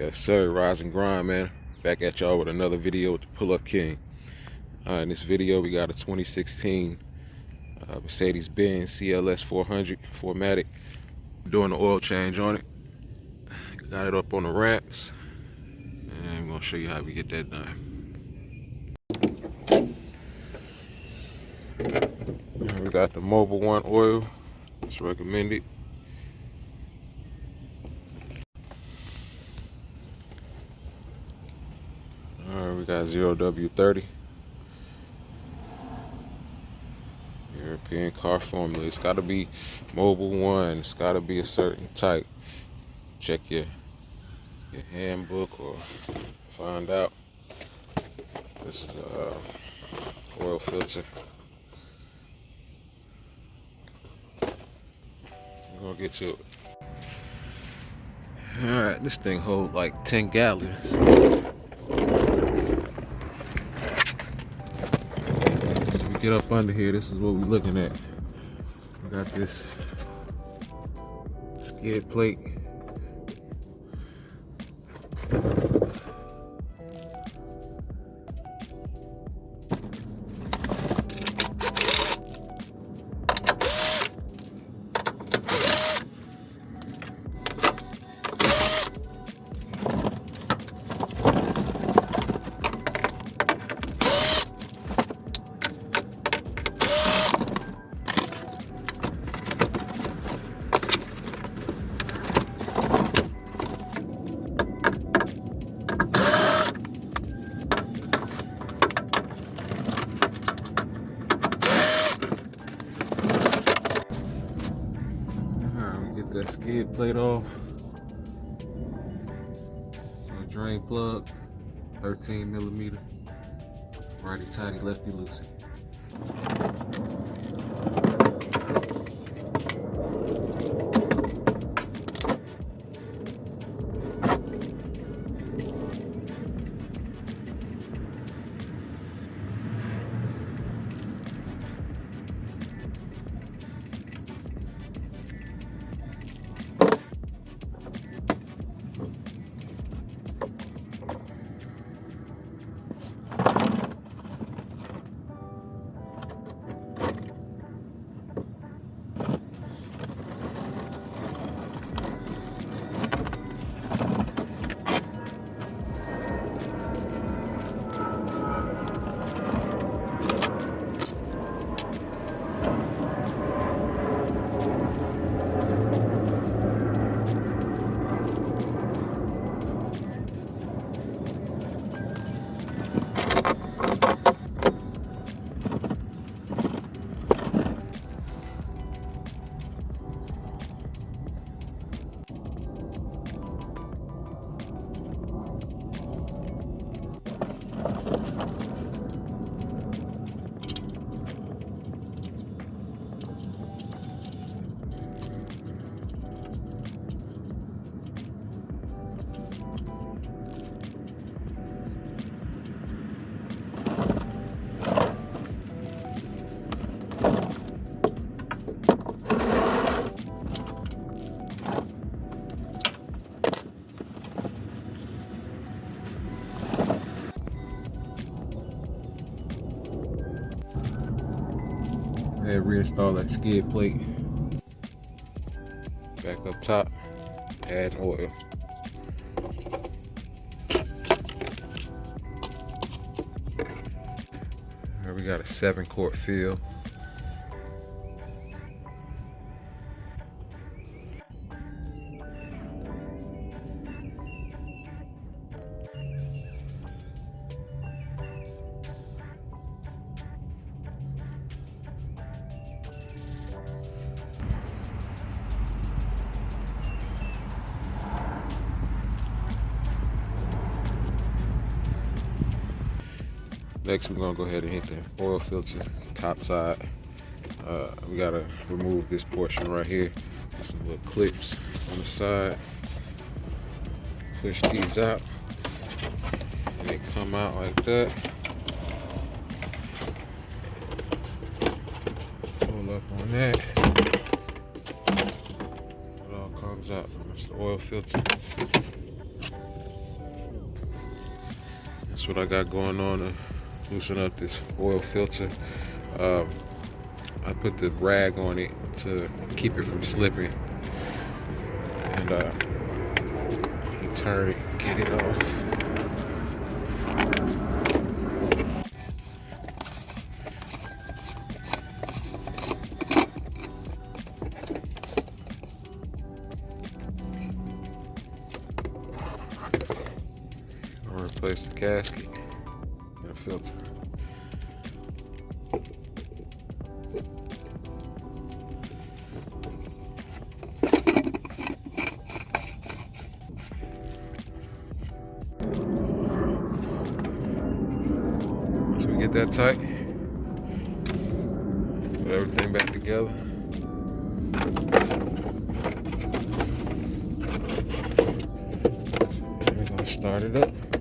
Yes, sir. Rise and grind, man. Back at y'all with another video with the Pull-Up King. In this video, we got a 2016 Mercedes-Benz CLS400 for Matic. Doing the oil change on it. Got it up on the ramps, and I'm gonna show you how we get that done. We got the Mobil 1 oil. It's recommended. Alright, we got 0W30. European car formula. It's got to be Mobil 1. It's got to be a certain type. Check your handbook or find out. This is a oil filter. We're gonna get to it. Alright, this thing holds like 10 gallons. Get up under here, this is what we're looking at. We got this skid plate. That skid plate off. So drain plug, 13mm, righty tighty, lefty loosey. Reinstall that skid plate. Back up top, add oil. Here we got a 7-quart fill. Next, we're gonna go ahead and hit the oil filter top side. We gotta remove this portion right here. Some little clips on the side. Push these out, and they come out like that. Pull up on that. It all comes out. That's the oil filter. That's what I got going on to loosen up this oil filter. I put the rag on it to keep it from slipping, and turn it, get it off. I'll replace the gasket and the filter. Once we get that tight, put everything back together. We're gonna start it up.